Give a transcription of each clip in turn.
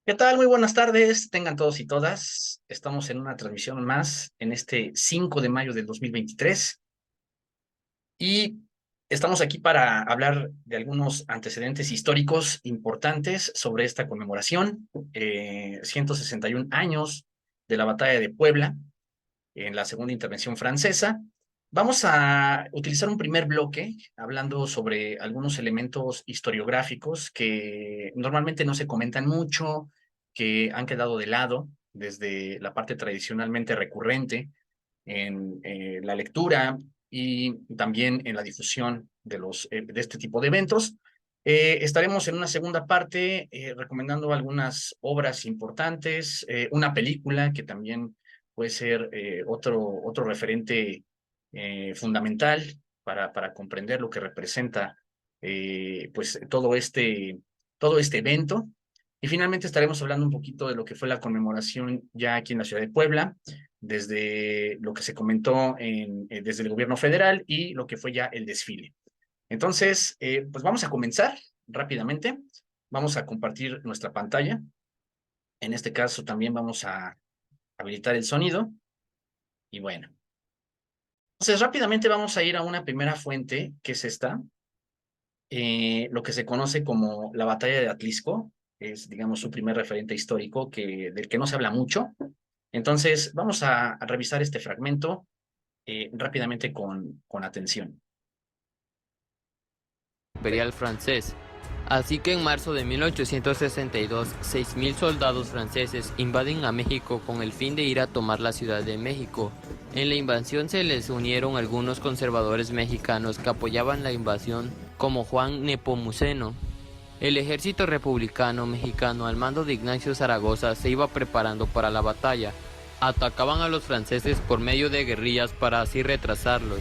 ¿Qué tal? Muy buenas tardes, tengan todos y todas. Estamos en una transmisión más en este 5 de mayo del 2023 y estamos aquí para hablar de algunos antecedentes históricos importantes sobre esta conmemoración, 161 años de la Batalla de Puebla en la Segunda Intervención Francesa. Vamos a utilizar un primer bloque hablando sobre algunos elementos historiográficos que normalmente no se comentan mucho, que han quedado de lado desde la parte tradicionalmente recurrente en la lectura y también en la difusión de este tipo de eventos. Estaremos en una segunda parte recomendando algunas obras importantes, una película que también puede ser otro referente fundamental para comprender lo que representa pues todo este evento. Y finalmente estaremos hablando un poquito de lo que fue la conmemoración ya aquí en la ciudad de Puebla, desde lo que se comentó desde el gobierno federal y lo que fue ya el desfile. Entonces, pues vamos a comenzar rápidamente. Vamos a compartir nuestra pantalla. En este caso también vamos a habilitar el sonido. Y bueno, entonces rápidamente vamos a ir a una primera fuente, que es esta, lo que se conoce como la Batalla de Atlisco. Es, digamos, su primer referente histórico del que no se habla mucho. Entonces, vamos a revisar este fragmento rápidamente con atención. Imperial francés. Así que en marzo de 1862, 6.000 soldados franceses invaden a México con el fin de ir a tomar la Ciudad de México. En la invasión se les unieron algunos conservadores mexicanos que apoyaban la invasión, como Juan Nepomuceno. El ejército republicano mexicano al mando de Ignacio Zaragoza se iba preparando para la batalla. Atacaban a los franceses por medio de guerrillas para así retrasarlos.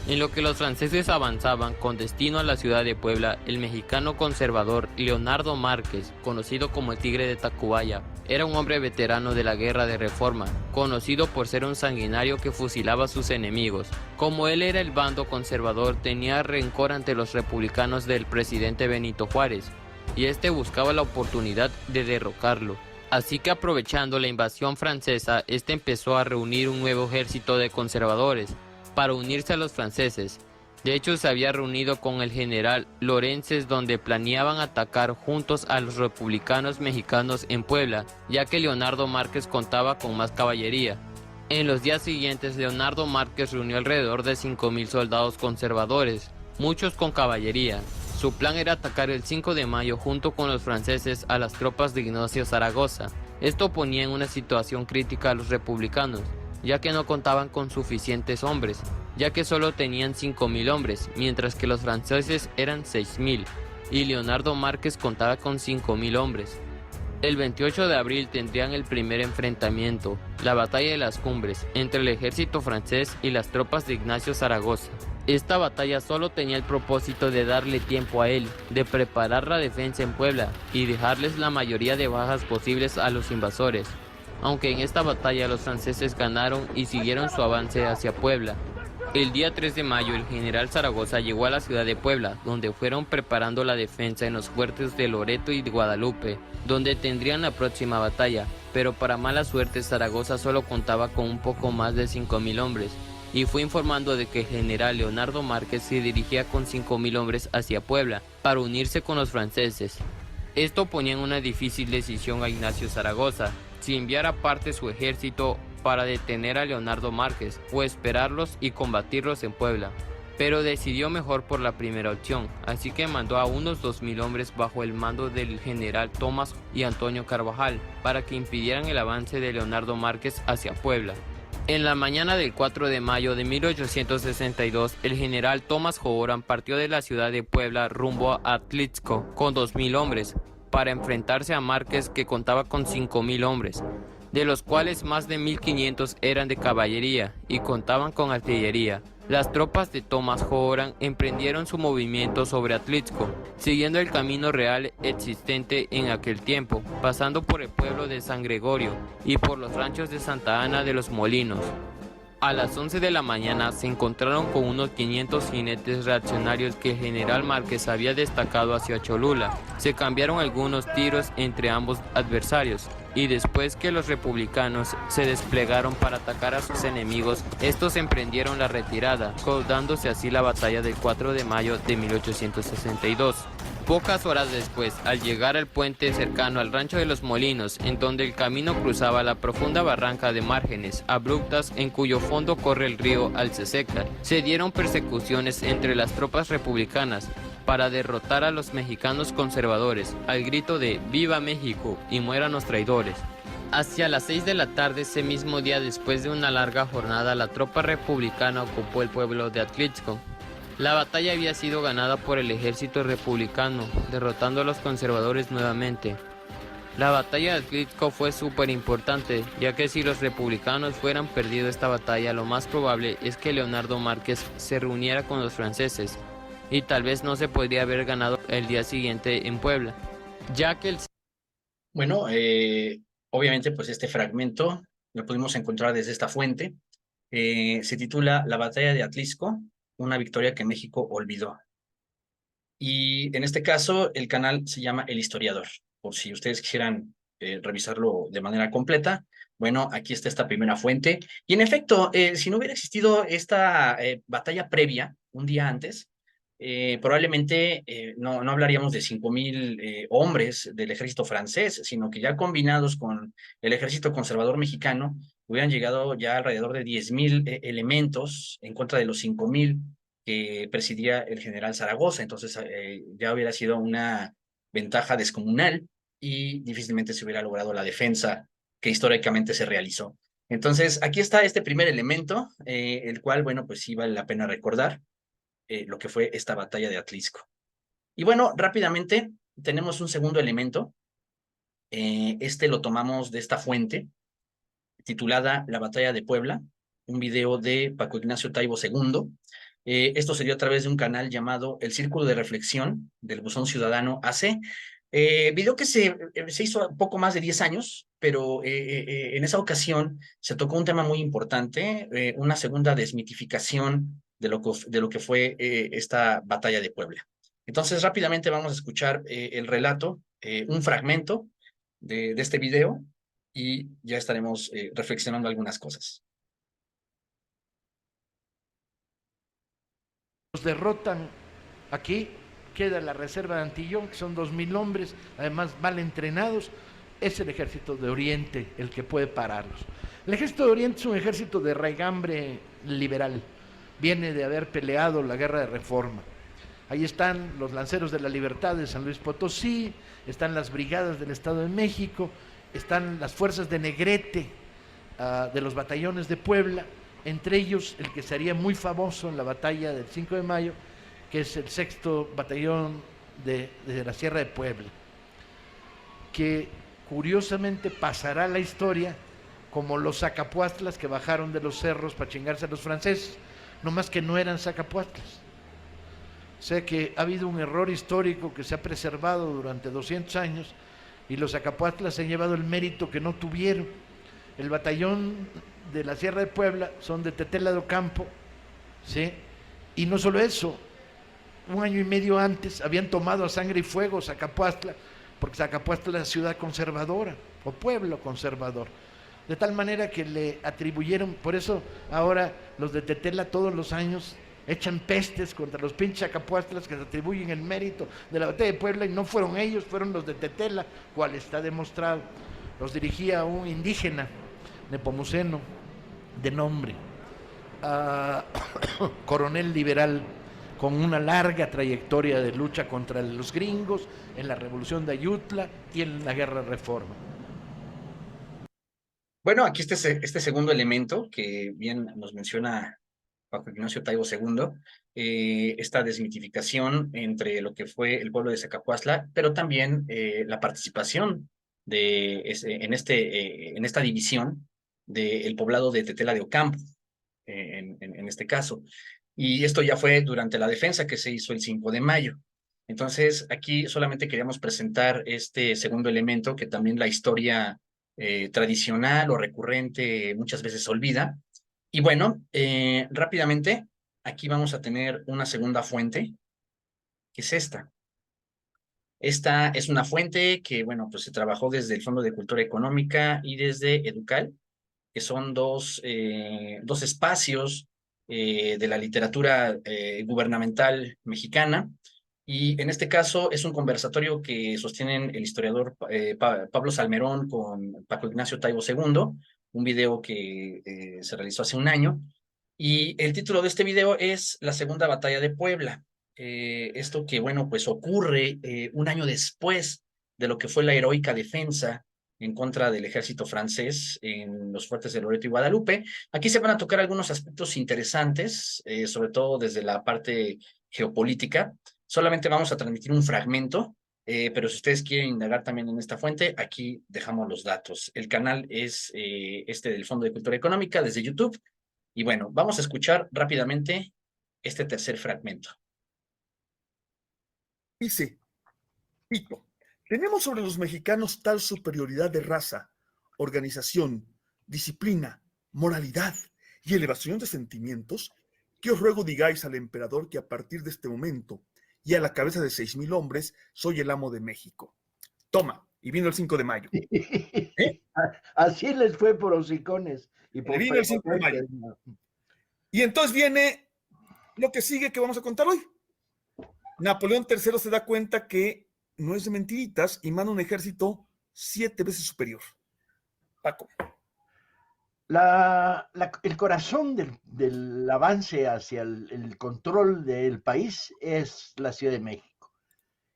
En lo que los franceses avanzaban con destino a la ciudad de Puebla, el mexicano conservador Leonardo Márquez, conocido como el Tigre de Tacubaya, era un hombre veterano de la Guerra de Reforma, conocido por ser un sanguinario que fusilaba a sus enemigos. Como él era el bando conservador, tenía rencor ante los republicanos del presidente Benito Juárez, y este buscaba la oportunidad de derrocarlo. Así que aprovechando la invasión francesa, este empezó a reunir un nuevo ejército de conservadores para unirse a los franceses. De hecho, se había reunido con el general Lorences, donde planeaban atacar juntos a los republicanos mexicanos en Puebla, ya que Leonardo Márquez contaba con más caballería. En los días siguientes, Leonardo Márquez reunió alrededor de 5.000 soldados conservadores, muchos con caballería. Su plan era atacar el 5 de mayo junto con los franceses a las tropas de Ignacio Zaragoza. Esto ponía en una situación crítica a los republicanos, ya que no contaban con suficientes hombres, ya que solo tenían 5.000 hombres, mientras que los franceses eran 6.000, y Leonardo Márquez contaba con 5.000 hombres. El 28 de abril tendrían el primer enfrentamiento, la Batalla de las Cumbres, entre el ejército francés y las tropas de Ignacio Zaragoza. Esta batalla solo tenía el propósito de darle tiempo a él, de preparar la defensa en Puebla y dejarles la mayoría de bajas posibles a los invasores. Aunque en esta batalla los franceses ganaron y siguieron su avance hacia Puebla. El día 3 de mayo el general Zaragoza llegó a la ciudad de Puebla, donde fueron preparando la defensa en los fuertes de Loreto y de Guadalupe, donde tendrían la próxima batalla, pero para mala suerte Zaragoza solo contaba con un poco más de 5.000 hombres, y fue informando de que el general Leonardo Márquez se dirigía con 5.000 hombres hacia Puebla, para unirse con los franceses. Esto ponía en una difícil decisión a Ignacio Zaragoza, si enviar aparte su ejército para detener a Leonardo Márquez o esperarlos y combatirlos en Puebla, pero decidió mejor por la primera opción, así que mandó a unos 2.000 hombres bajo el mando del general Tomás y Antonio Carvajal para que impidieran el avance de Leonardo Márquez hacia Puebla. En la mañana del 4 de mayo de 1862, el general Tomás Joborán partió de la ciudad de Puebla rumbo a Atlixco con 2.000 hombres, para enfrentarse a Márquez, que contaba con 5.000 hombres, de los cuales más de 1.500 eran de caballería y contaban con artillería. Las tropas de Tomás Joborán emprendieron su movimiento sobre Atlixco, siguiendo el camino real existente en aquel tiempo, pasando por el pueblo de San Gregorio y por los ranchos de Santa Ana de los Molinos. A las 11 de la mañana se encontraron con unos 500 jinetes reaccionarios que el general Márquez había destacado hacia Cholula. Se cambiaron algunos tiros entre ambos adversarios y después que los republicanos se desplegaron para atacar a sus enemigos, estos emprendieron la retirada, dándose así la batalla del 4 de mayo de 1862. Pocas horas después, al llegar al puente cercano al Rancho de los Molinos, en donde el camino cruzaba la profunda barranca de márgenes abruptas en cuyo fondo corre el río Alceseca, se dieron persecuciones entre las tropas republicanas para derrotar a los mexicanos conservadores, al grito de ¡Viva México y mueran los traidores! Hacia las 6 de la tarde ese mismo día, después de una larga jornada, la tropa republicana ocupó el pueblo de Atlixco. La batalla había sido ganada por el ejército republicano, derrotando a los conservadores nuevamente. La batalla de Atlixco fue súper importante, ya que si los republicanos fueran perdido esta batalla, lo más probable es que Leonardo Márquez se reuniera con los franceses, y tal vez no se podría haber ganado el día siguiente en Puebla, ya que el... Bueno, obviamente pues este fragmento lo pudimos encontrar desde esta fuente. Se titula La batalla de Atlixco, una victoria que México olvidó. Y en este caso el canal se llama El Historiador, por si ustedes quisieran revisarlo de manera completa. Bueno, aquí está esta primera fuente. Y en efecto, si no hubiera existido esta batalla previa, un día antes, probablemente no hablaríamos de 5,000 hombres del ejército francés, sino que ya combinados con el ejército conservador mexicano, hubieran llegado ya alrededor de 10,000 elementos en contra de los 5,000 que presidía el general Zaragoza. Entonces ya hubiera sido una ventaja descomunal y difícilmente se hubiera logrado la defensa que históricamente se realizó. Entonces, aquí está este primer elemento, el cual, bueno, pues sí vale la pena recordar lo que fue esta batalla de Atlixco. Y bueno, rápidamente tenemos un segundo elemento. Este lo tomamos de esta fuente, titulada La batalla de Puebla, un video de Paco Ignacio Taibo II. Esto se dio a través de un canal llamado El Círculo de Reflexión del Buzón Ciudadano AC. Video que se hizo poco más de 10 años, pero en esa ocasión se tocó un tema muy importante, una segunda desmitificación de lo que fue esta batalla de Puebla. Entonces, rápidamente vamos a escuchar el relato, un fragmento de este video, y ya estaremos reflexionando algunas cosas. Los derrotan aquí, queda la reserva de Antillón, que son 2,000 hombres, además mal entrenados. Es el ejército de Oriente el que puede pararlos. El ejército de Oriente es un ejército de raigambre liberal, viene de haber peleado la guerra de Reforma. Ahí están los lanceros de la libertad de San Luis Potosí, están las brigadas del Estado de México, están las fuerzas de Negrete de los batallones de Puebla, entre ellos el que sería muy famoso en la batalla del 5 de mayo, que es el 6º batallón de la Sierra de Puebla, que curiosamente pasará a la historia como los sacapuastlas que bajaron de los cerros para chingarse a los franceses, no más que no eran sacapuastlas. O sea que ha habido un error histórico que se ha preservado durante 200 años y los sacapuastlas se han llevado el mérito que no tuvieron. El batallón de la Sierra de Puebla son de Tetela de Ocampo, ¿sí? Y no solo eso, un año y medio antes habían tomado a sangre y fuego Zacapuastla, porque Zacapuastla es la ciudad conservadora, o pueblo conservador, de tal manera que le atribuyeron, por eso ahora los de Tetela todos los años echan pestes contra los pinches Zacapuastlas que se atribuyen el mérito de la batalla de Puebla, y no fueron ellos, fueron los de Tetela, cual está demostrado. Los dirigía un indígena nepomuceno de nombre, coronel liberal con una larga trayectoria de lucha contra los gringos en la Revolución de Ayutla y en la Guerra de Reforma. Bueno, aquí este segundo elemento que bien nos menciona Paco Ignacio Taibo II, esta desmitificación entre lo que fue el pueblo de Zacapuastla, pero también la participación en esta división del poblado de Tetela de Ocampo, en este caso. Y esto ya fue durante la defensa que se hizo el 5 de mayo. Entonces, aquí solamente queríamos presentar este segundo elemento que también la historia tradicional o recurrente muchas veces olvida, Y bueno, rápidamente, aquí vamos a tener una segunda fuente, que es esta. Esta es una fuente que, bueno, pues se trabajó desde el Fondo de Cultura Económica y desde Educal, que son dos espacios de la literatura gubernamental mexicana. Y en este caso es un conversatorio que sostienen el historiador Pablo Salmerón con Paco Ignacio Taibo II, un video que se realizó hace un año. Y el título de este video es La Segunda Batalla de Puebla. Esto que, bueno, pues ocurre un año después de lo que fue la heroica defensa en contra del ejército francés en los fuertes de Loreto y Guadalupe. Aquí se van a tocar algunos aspectos interesantes, sobre todo desde la parte geopolítica. Solamente vamos a transmitir un fragmento, pero si ustedes quieren indagar también en esta fuente, aquí dejamos los datos. El canal es este del Fondo de Cultura Económica desde YouTube. Y bueno, vamos a escuchar rápidamente este tercer fragmento. Dice, Tito, tenemos sobre los mexicanos tal superioridad de raza, organización, disciplina, moralidad y elevación de sentimientos, que os ruego digáis al emperador que a partir de este momento y a la cabeza de 6,000 hombres soy el amo de México. Toma, y vino el 5 de mayo. ¿Eh? Así les fue por hocicones y Le por vino el 5 de mayo. Y entonces viene lo que sigue que vamos a contar hoy. Napoleón III se da cuenta que no es de mentiritas y manda un ejército 7 veces superior. Paco. El corazón del avance hacia el control del país es la Ciudad de México.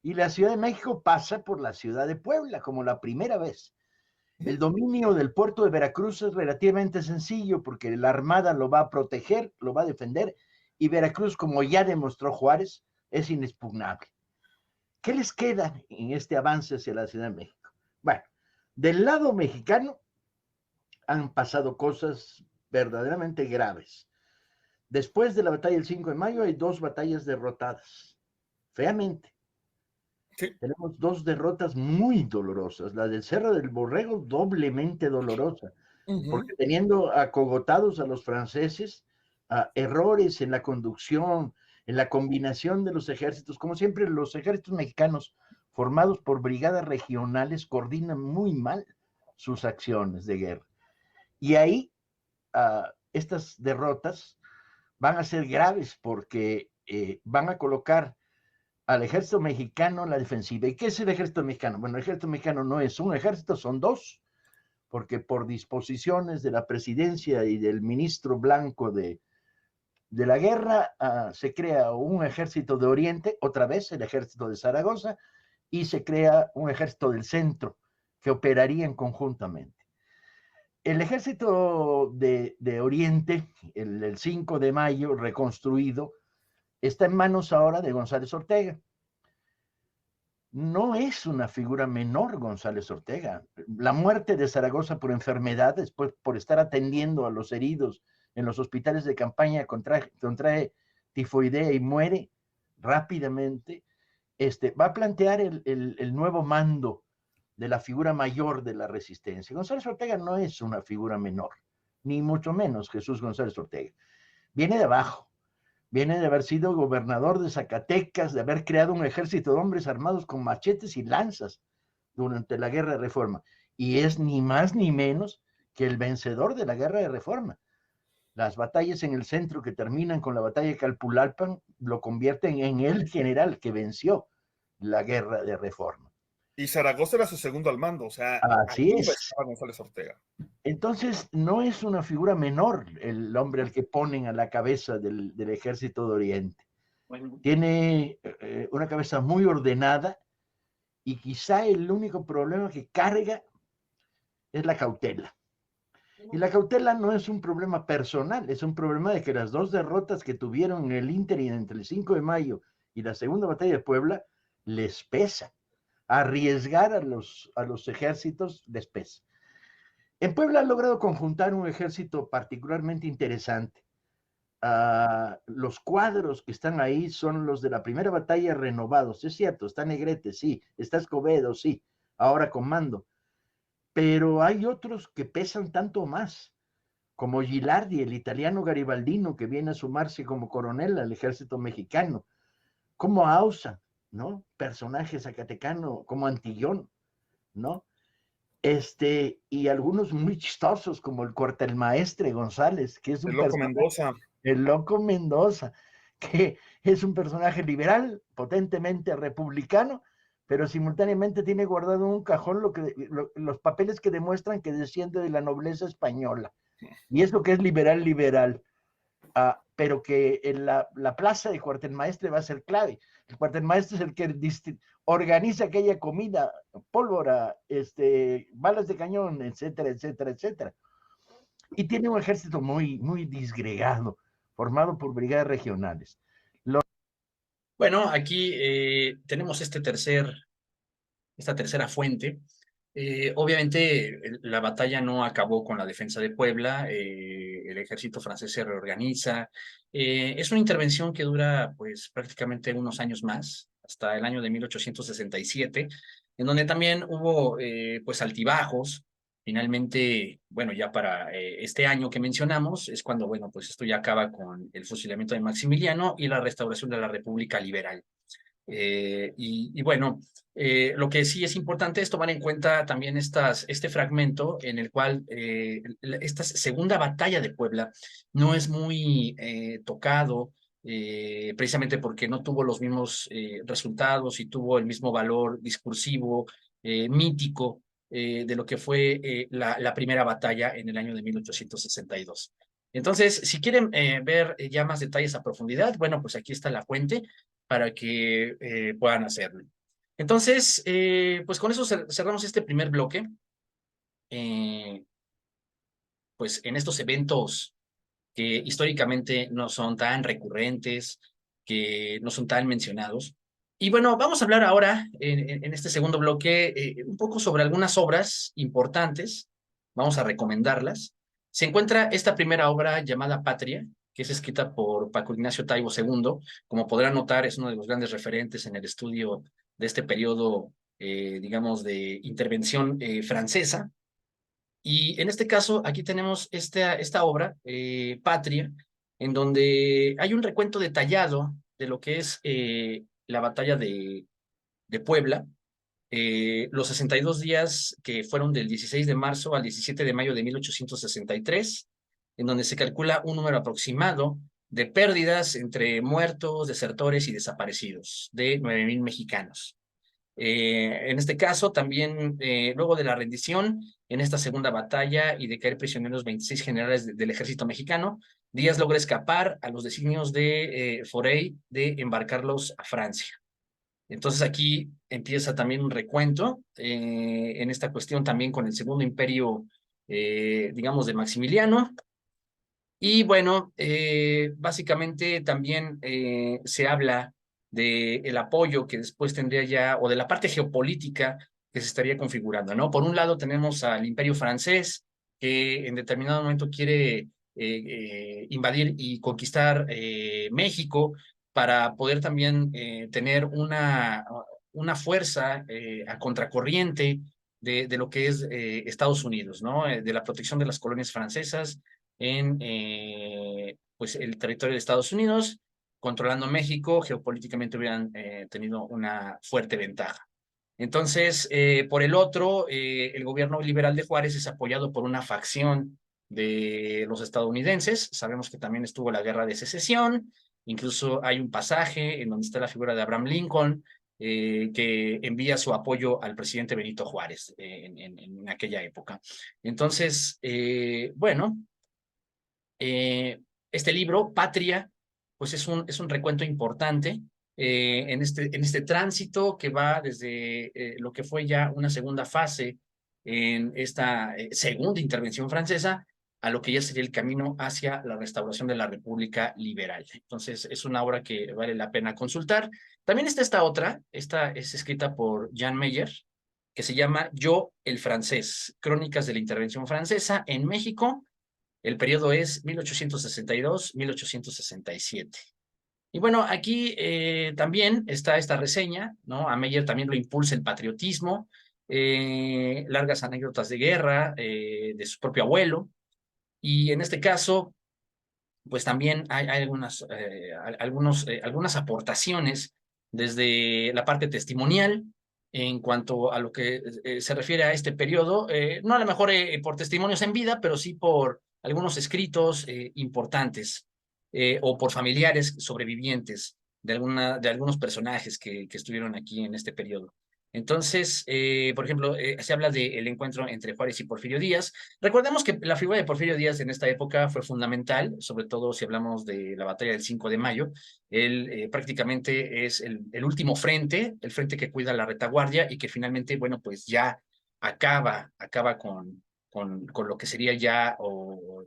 Y la Ciudad de México pasa por la ciudad de Puebla como la primera vez. El dominio del puerto de Veracruz es relativamente sencillo porque la Armada lo va a proteger, lo va a defender, y Veracruz, como ya demostró Juárez, es inexpugnable. ¿Qué les queda en este avance hacia la Ciudad de México? Bueno, del lado mexicano han pasado cosas verdaderamente graves. Después de la batalla del 5 de mayo hay 2 batallas derrotadas, feamente. Sí. Tenemos 2 derrotas muy dolorosas. La del Cerro del Borrego, doblemente dolorosa, porque teniendo acogotados a los franceses, errores en la conducción, en la combinación de los ejércitos, como siempre los ejércitos mexicanos formados por brigadas regionales coordinan muy mal sus acciones de guerra. Y ahí estas derrotas van a ser graves porque van a colocar al ejército mexicano en la defensiva. ¿Y qué es el ejército mexicano? Bueno, el ejército mexicano no es un ejército, son 2, porque por disposiciones de la presidencia y del ministro Blanco de la guerra se crea un ejército de Oriente, otra vez el ejército de Zaragoza, y se crea un ejército del centro que operarían conjuntamente. El ejército de Oriente, el 5 de mayo reconstruido, está en manos ahora de González Ortega. No es una figura menor González Ortega. La muerte de Zaragoza por enfermedad, después por estar atendiendo a los heridos en los hospitales de campaña, contrae tifoidea y muere rápidamente, va a plantear el nuevo mando de la figura mayor de la resistencia. González Ortega no es una figura menor, ni mucho menos Jesús González Ortega. Viene de abajo, viene de haber sido gobernador de Zacatecas, de haber creado un ejército de hombres armados con machetes y lanzas durante la Guerra de Reforma. Y es ni más ni menos que el vencedor de la Guerra de Reforma. Las batallas en el centro que terminan con la batalla de Calpulalpan lo convierten en el general que venció la Guerra de Reforma. Y Zaragoza era su segundo al mando, o sea, así es. Estaba González Ortega. Entonces, no es una figura menor el hombre al que ponen a la cabeza del ejército de Oriente. Bueno. Tiene una cabeza muy ordenada y quizá el único problema que carga es la cautela. Y la cautela no es un problema personal, es un problema de que las 2 derrotas que tuvieron en el ínterin entre el 5 de mayo y la segunda batalla de Puebla les pesa. Arriesgar a los ejércitos les pesa. En Puebla han logrado conjuntar un ejército particularmente interesante. Los cuadros que están ahí son los de la primera batalla renovados. Es cierto, está Negrete, sí, está Escobedo, sí, ahora con mando. Pero hay otros que pesan tanto más. como Gilardi, el italiano garibaldino que viene a sumarse como coronel al ejército mexicano, como Ausa, ¿no? Personaje zacatecano, como Antillón, ¿no? Y algunos muy chistosos, como el Cuartelmaestre González, que es un El Loco personaje, Mendoza. el Loco Mendoza, que es un personaje liberal, potentemente republicano, pero simultáneamente tiene guardado en un cajón los papeles que demuestran que desciende de la nobleza española. Y eso que es liberal, liberal. Pero que en la plaza de Cuartelmaestre va a ser clave. El Cuartelmaestre es el que organiza aquella comida, pólvora, balas de cañón, etcétera, etcétera, etcétera. Y tiene un ejército muy, muy disgregado, formado por brigadas regionales. Bueno, aquí tenemos esta tercera fuente. Obviamente la batalla no acabó con la defensa de Puebla, el ejército francés se reorganiza. Es una intervención que dura pues prácticamente unos años más, hasta el año de 1867, en donde también hubo pues altibajos. Finalmente, bueno, ya para este año que mencionamos, es cuando, bueno, pues esto ya acaba con el fusilamiento de Maximiliano y la restauración de la República Liberal. Bueno, lo que sí es importante es tomar en cuenta también este fragmento en el cual esta segunda batalla de Puebla no es muy tocado, precisamente porque no tuvo los mismos resultados y tuvo el mismo valor discursivo, mítico, de lo que fue la primera batalla en el año de 1862. Entonces, si quieren ver ya más detalles a profundidad, bueno, pues aquí está la fuente para que puedan hacerlo. Entonces, pues con eso cerramos este primer bloque. Pues en estos eventos que históricamente no son tan recurrentes, que no son tan mencionados. Y bueno, vamos a hablar ahora, en este segundo bloque, un poco sobre algunas obras importantes. Vamos a recomendarlas. Se encuentra esta primera obra llamada Patria, que es escrita por Paco Ignacio Taibo II. Como podrán notar, es uno de los grandes referentes en el estudio de este periodo, digamos, de intervención francesa. Y en este caso, aquí tenemos esta obra, Patria, en donde hay un recuento detallado de lo que es la batalla de Puebla, los 62 días que fueron del 16 de marzo al 17 de mayo de 1863, en donde se calcula un número aproximado de pérdidas entre muertos, desertores y desaparecidos de 9,000 mexicanos. En este caso, también luego de la rendición en esta segunda batalla y de caer prisioneros 26 generales del ejército mexicano, Díaz logra escapar a los designios de Forey de embarcarlos a Francia. Entonces aquí empieza también un recuento en esta cuestión también con el segundo imperio, digamos, de Maximiliano. Y bueno, básicamente también se habla del apoyo que después tendría ya, o de la parte geopolítica que se estaría configurando, ¿no? Por un lado tenemos al Imperio francés, que en determinado momento quiere invadir y conquistar México para poder también tener una fuerza a contracorriente de lo que es Estados Unidos, ¿no? De la protección de las colonias francesas en pues el territorio de Estados Unidos, controlando México, geopolíticamente hubieran tenido una fuerte ventaja. Entonces, por el otro, el gobierno liberal de Juárez es apoyado por una facción de los estadounidenses. Sabemos que también estuvo la guerra de secesión, incluso hay un pasaje en donde está la figura de Abraham Lincoln, que envía su apoyo al presidente Benito Juárez en aquella época. Entonces, bueno, este libro, Patria, pues es un recuento importante en este tránsito que va desde lo que fue ya una segunda fase en esta segunda intervención francesa a lo que ya sería el camino hacia la restauración de la República Liberal. Entonces, es una obra que vale la pena consultar. También está esta otra, esta es escrita por Jan Meyer, que se llama Yo, el francés, Crónicas de la Intervención Francesa en México. El periodo es 1862-1867. Y bueno, aquí también está esta reseña, ¿no? A Meyer también lo impulsa el patriotismo, largas anécdotas de guerra de su propio abuelo. Y en este caso, pues también hay algunas aportaciones desde la parte testimonial en cuanto a lo que se refiere a este periodo, no a lo mejor por testimonios en vida, pero sí por algunos escritos importantes o por familiares sobrevivientes de algunos personajes que estuvieron aquí en este periodo. Entonces, por ejemplo, se habla del encuentro entre Juárez y Porfirio Díaz. Recordemos que la figura de Porfirio Díaz en esta época fue fundamental, sobre todo si hablamos de la batalla del 5 de mayo. Él prácticamente es el último frente, el frente que cuida la retaguardia y que finalmente, bueno, pues ya acaba con lo que sería ya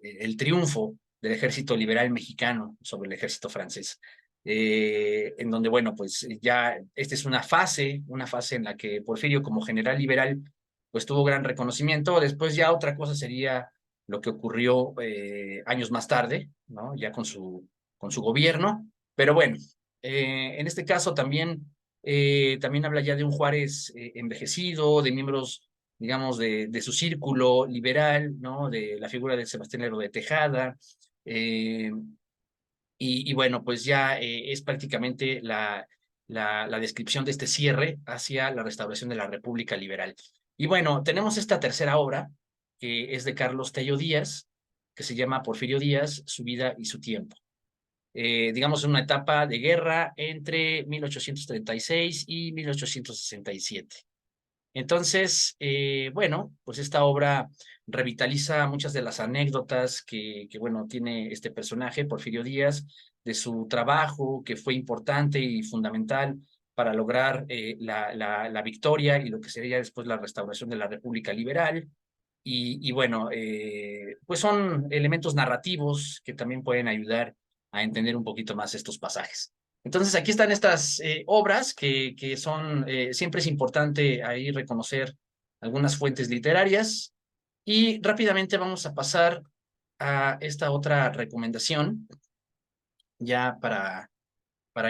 el triunfo del ejército liberal mexicano sobre el ejército francés. En donde, bueno, pues ya esta es una fase en la que Porfirio como general liberal pues tuvo gran reconocimiento. Después ya otra cosa sería lo que ocurrió años más tarde, ¿no? Ya con su gobierno. Pero bueno, en este caso también habla ya de un Juárez envejecido, de miembros, digamos, de su círculo liberal, ¿no? De la figura de Sebastián Lerdo de Tejada, y bueno, pues ya es prácticamente la descripción de este cierre hacia la restauración de la República Liberal. Y bueno, tenemos esta tercera obra, que es de Carlos Tello Díaz, que se llama Porfirio Díaz, su vida y su tiempo. Digamos, una etapa de guerra entre 1836 y 1867. Entonces, bueno, pues esta obra revitaliza muchas de las anécdotas bueno, tiene este personaje, Porfirio Díaz, de su trabajo, que fue importante y fundamental para lograr la victoria y lo que sería después la restauración de la República Liberal. Y bueno, pues son elementos narrativos que también pueden ayudar a entender un poquito más estos pasajes. Entonces, aquí están estas obras que son, siempre es importante ahí reconocer algunas fuentes literarias. Y rápidamente vamos a pasar a esta otra recomendación, ya para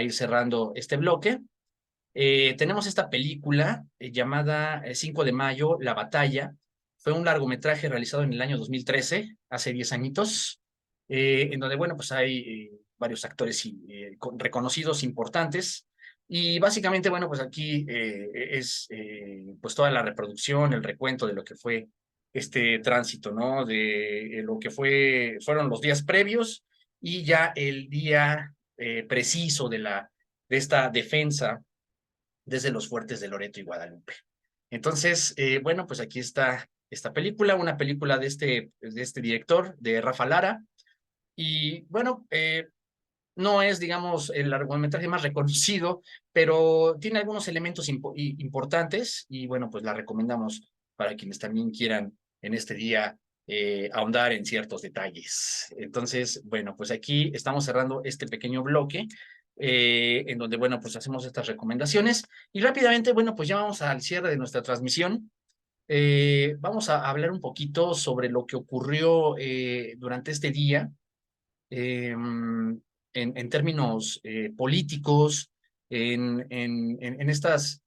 ir cerrando este bloque. Tenemos esta película llamada 5 de mayo, La Batalla. Fue un largometraje realizado en el año 2013, hace 10 añitos, en donde, bueno, pues hay varios actores reconocidos, importantes. Y básicamente, bueno, pues aquí es pues toda la reproducción, el recuento de lo que fue este tránsito, ¿no? De lo que fueron los días previos y ya el día preciso de esta defensa desde los fuertes de Loreto y Guadalupe. Entonces, bueno, pues aquí está esta película, una película de este director, de Rafa Lara, y bueno, no es, digamos, el largometraje más reconocido, pero tiene algunos elementos importantes y bueno, pues la recomendamos para quienes también quieran en este día ahondar en ciertos detalles. Entonces, bueno, pues aquí estamos cerrando este pequeño bloque en donde, bueno, pues hacemos estas recomendaciones y rápidamente, bueno, pues ya vamos al cierre de nuestra transmisión. Vamos a hablar un poquito sobre lo que ocurrió durante este día en términos políticos, en estas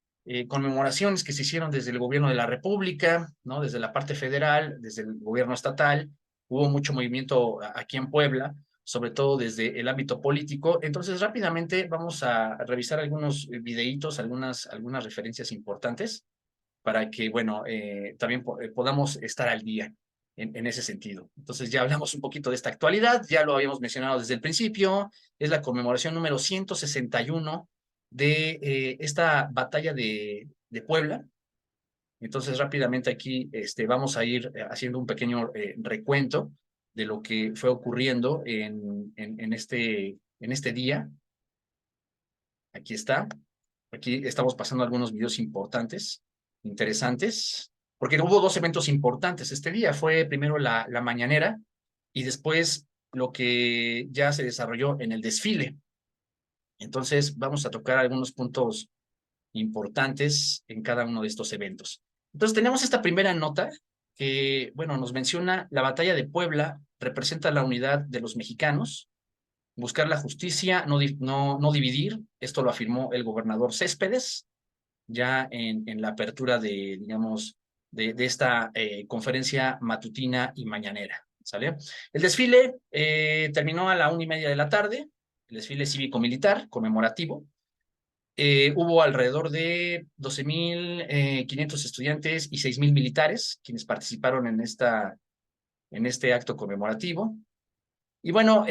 conmemoraciones que se hicieron desde el gobierno de la República, ¿no? Desde la parte federal, desde el gobierno estatal. Hubo mucho movimiento aquí en Puebla, sobre todo desde el ámbito político. Entonces, rápidamente vamos a revisar algunos videitos, algunas referencias importantes para que, bueno, también podamos estar al día en ese sentido. Entonces ya hablamos un poquito de esta actualidad, ya lo habíamos mencionado desde el principio, es la conmemoración número 161 de esta batalla de Puebla. Entonces rápidamente aquí vamos a ir haciendo un pequeño recuento de lo que fue ocurriendo en este día. Aquí está. Aquí estamos pasando algunos videos importantes, interesantes, porque hubo dos eventos importantes este día. Fue primero la mañanera y después lo que ya se desarrolló en el desfile. Entonces vamos a tocar algunos puntos importantes en cada uno de estos eventos. Entonces tenemos esta primera nota que, bueno, nos menciona la batalla de Puebla representa la unidad de los mexicanos, buscar la justicia, no dividir. Esto lo afirmó el gobernador Céspedes ya en la apertura de, digamos, de esta conferencia matutina y mañanera. ¿Sale? El desfile terminó a la 1:30 de la tarde, el desfile cívico-militar conmemorativo. Hubo alrededor de 12.500 estudiantes y 6.000 militares quienes participaron en este acto conmemorativo. Y bueno,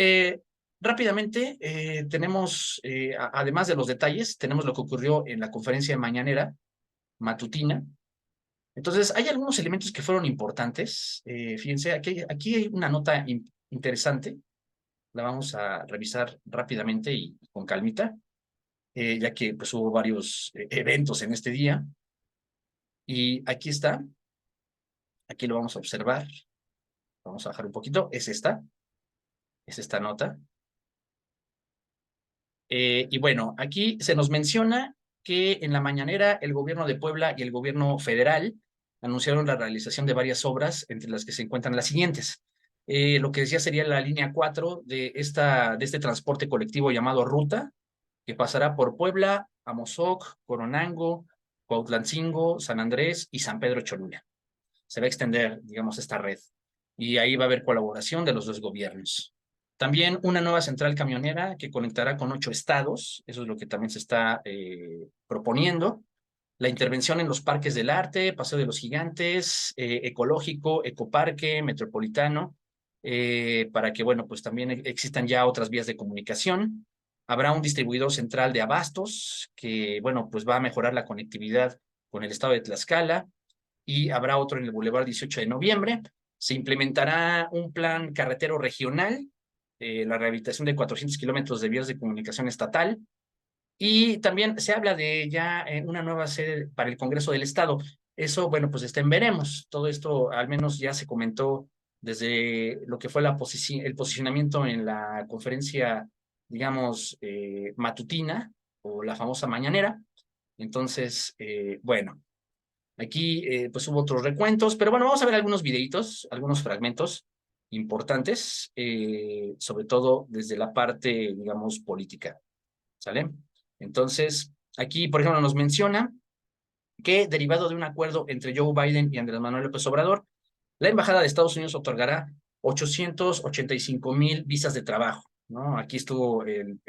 rápidamente tenemos, además de los detalles, tenemos lo que ocurrió en la conferencia mañanera matutina. Entonces, hay algunos elementos que fueron importantes. Fíjense, aquí hay una nota interesante. La vamos a revisar rápidamente y con calmita, ya que pues, hubo varios eventos en este día. Y aquí está. Aquí lo vamos a observar. Vamos a bajar un poquito. Es esta nota. Y bueno, aquí se nos menciona que en la mañanera el gobierno de Puebla y el gobierno federal anunciaron la realización de varias obras, entre las que se encuentran las siguientes. Lo que decía sería la línea 4 de este transporte colectivo llamado Ruta, que pasará por Puebla, Amozoc, Coronango, Cuautlancingo, San Andrés y San Pedro Cholula. Se va a extender, digamos, esta red. Y ahí va a haber colaboración de los dos gobiernos. También una nueva central camionera que conectará con 8 estados, eso es lo que también se está proponiendo. La intervención en los parques del arte, Paseo de los Gigantes, ecológico, ecoparque, metropolitano, para que, bueno, pues también existan ya otras vías de comunicación. Habrá un distribuidor central de abastos que, bueno, pues va a mejorar la conectividad con el estado de Tlaxcala, y habrá otro en el Boulevard 18 de Noviembre. Se implementará un plan carretero regional, la rehabilitación de 400 kilómetros de vías de comunicación estatal, y también se habla de ya una nueva sede para el Congreso del Estado. Eso, bueno, pues está en veremos. Todo esto al menos ya se comentó desde lo que fue el posicionamiento en la conferencia, digamos, matutina o la famosa mañanera. Entonces, bueno, aquí pues hubo otros recuentos, pero bueno, vamos a ver algunos videitos, algunos fragmentos importantes, sobre todo desde la parte, digamos, política. ¿Sale? Entonces, aquí, por ejemplo, nos menciona que, derivado de un acuerdo entre Joe Biden y Andrés Manuel López Obrador, la Embajada de Estados Unidos otorgará 885,000 visas de trabajo, ¿no? Aquí estuvo el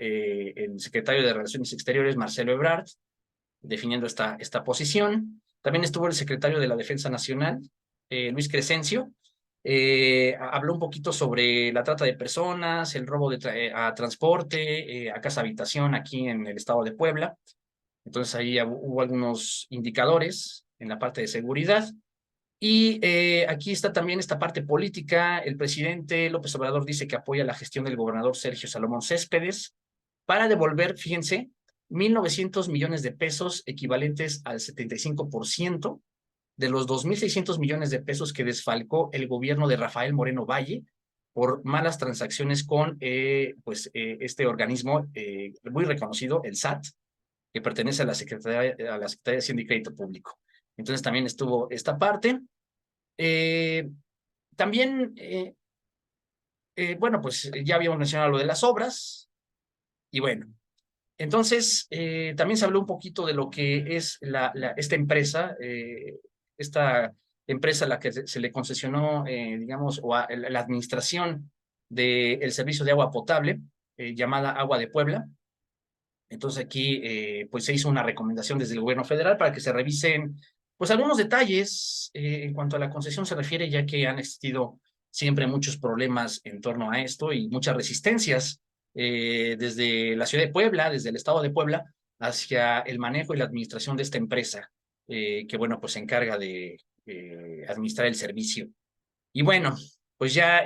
secretario de Relaciones Exteriores, Marcelo Ebrard, definiendo esta posición. También estuvo el secretario de la Defensa Nacional, Luis Crescencio. Habló un poquito sobre la trata de personas, el robo a transporte, a casa habitación aquí en el estado de Puebla. Entonces ahí hubo algunos indicadores en la parte de seguridad. Y aquí está también esta parte política. El presidente López Obrador dice que apoya la gestión del gobernador Sergio Salomón Céspedes para devolver, fíjense, 1.900 millones de pesos, equivalentes al 75% de los 2.600 millones de pesos que desfalcó el gobierno de Rafael Moreno Valle por malas transacciones con este organismo muy reconocido, el SAT, que pertenece a la Secretaría de Hacienda y Crédito Público. Entonces también estuvo esta parte. También, bueno, pues ya habíamos mencionado lo de las obras, y bueno, entonces también se habló un poquito de lo que es esta empresa, esta empresa a la que se le concesionó, digamos, o a la administración del servicio de agua potable, llamada Agua de Puebla. Entonces aquí pues se hizo una recomendación desde el gobierno federal para que se revisen pues algunos detalles en cuanto a la concesión se refiere, ya que han existido siempre muchos problemas en torno a esto y muchas resistencias desde la ciudad de Puebla, desde el estado de Puebla, hacia el manejo y la administración de esta empresa, que bueno, pues se encarga de administrar el servicio. Y bueno, pues ya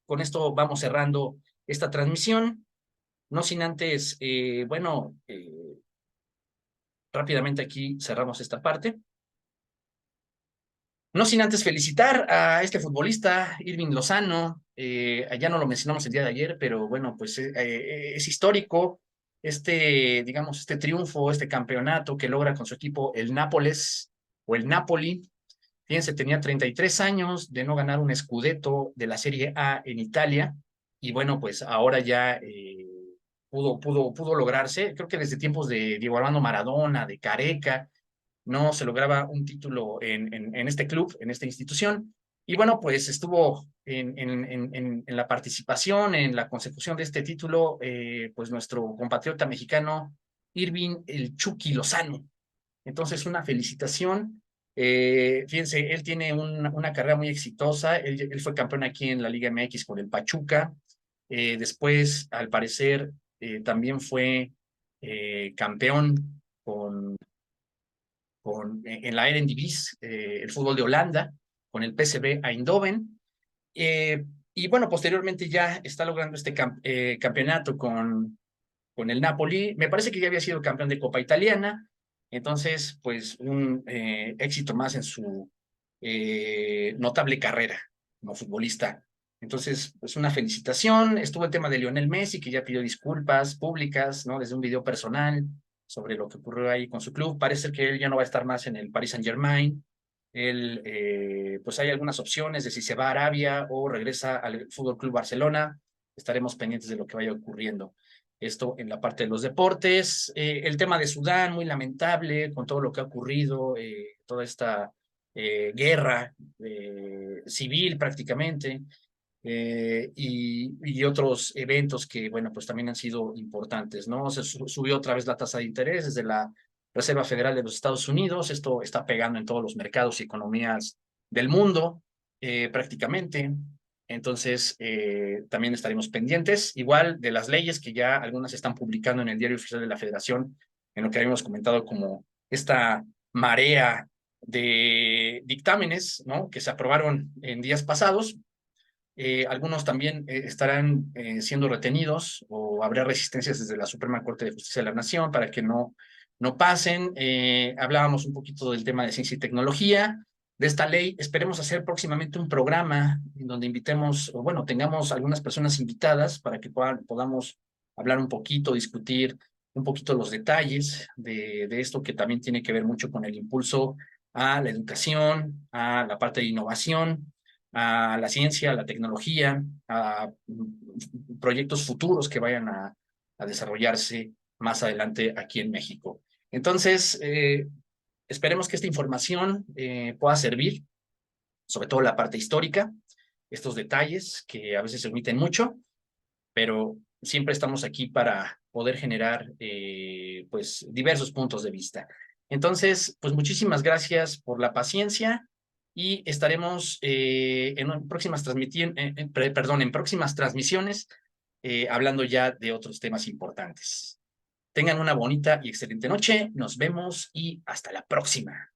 con esto vamos cerrando esta transmisión. No sin antes, bueno, rápidamente aquí cerramos esta parte. No sin antes felicitar a este futbolista, Irving Lozano. Ya no lo mencionamos el día de ayer, pero bueno, pues es histórico digamos, este triunfo, este campeonato que logra con su equipo el Nápoles o el Napoli. Fíjense, tenía 33 años de no ganar un Scudetto de la Serie A en Italia, y bueno, pues ahora ya pudo lograrse. Creo que desde tiempos de Diego Armando Maradona, de Careca, no se lograba un título en este club, en esta institución. Y bueno, pues estuvo en la participación, en la consecución de este título, pues nuestro compatriota mexicano, Irving el Chucky Lozano. Entonces, una felicitación. Fíjense, él tiene una carrera muy exitosa. Él fue campeón aquí en la Liga MX con el Pachuca. Después, al parecer, también fue campeón en la Eredivisie, el fútbol de Holanda, con el PSV Eindhoven. Y bueno, posteriormente ya está logrando este campeonato con el Napoli. Me parece que ya había sido campeón de Copa Italiana. Entonces, pues un éxito más en su notable carrera como futbolista. Entonces, pues una felicitación. Estuvo el tema de Lionel Messi, que ya pidió disculpas públicas, ¿no? Desde un video personal sobre lo que ocurrió ahí con su club. Parece que él ya no va a estar más en el Paris Saint-Germain. Él, pues hay algunas opciones de si se va a Arabia o regresa al Fútbol Club Barcelona. Estaremos pendientes de lo que vaya ocurriendo. Esto en la parte de los deportes. El tema de Sudán, muy lamentable con todo lo que ha ocurrido, toda esta guerra civil prácticamente, y otros eventos que, bueno, pues también han sido importantes, ¿no? Se subió otra vez la tasa de interés desde la Reserva Federal de los Estados Unidos. Esto está pegando en todos los mercados y economías del mundo, prácticamente. Entonces, también estaremos pendientes, igual de las leyes que ya algunas están publicando en el Diario Oficial de la Federación, en lo que habíamos comentado como esta marea de dictámenes, ¿no? Que se aprobaron en días pasados. Algunos también estarán siendo retenidos o habrá resistencias desde la Suprema Corte de Justicia de la Nación para que no pasen. Hablábamos un poquito del tema de ciencia y tecnología, de esta ley. Esperemos hacer próximamente un programa en donde invitemos, o bueno, tengamos algunas personas invitadas para que podamos hablar un poquito, discutir un poquito los detalles de esto que también tiene que ver mucho con el impulso a la educación, a la parte de innovación, a la ciencia, a la tecnología, a proyectos futuros que vayan a desarrollarse más adelante aquí en México. Entonces, esperemos que esta información pueda servir, sobre todo la parte histórica, estos detalles que a veces se omiten mucho, pero siempre estamos aquí para poder generar pues diversos puntos de vista. Entonces, pues muchísimas gracias por la paciencia y estaremos en próximas en próximas transmisiones hablando ya de otros temas importantes. Tengan una bonita y excelente noche. Nos vemos y hasta la próxima.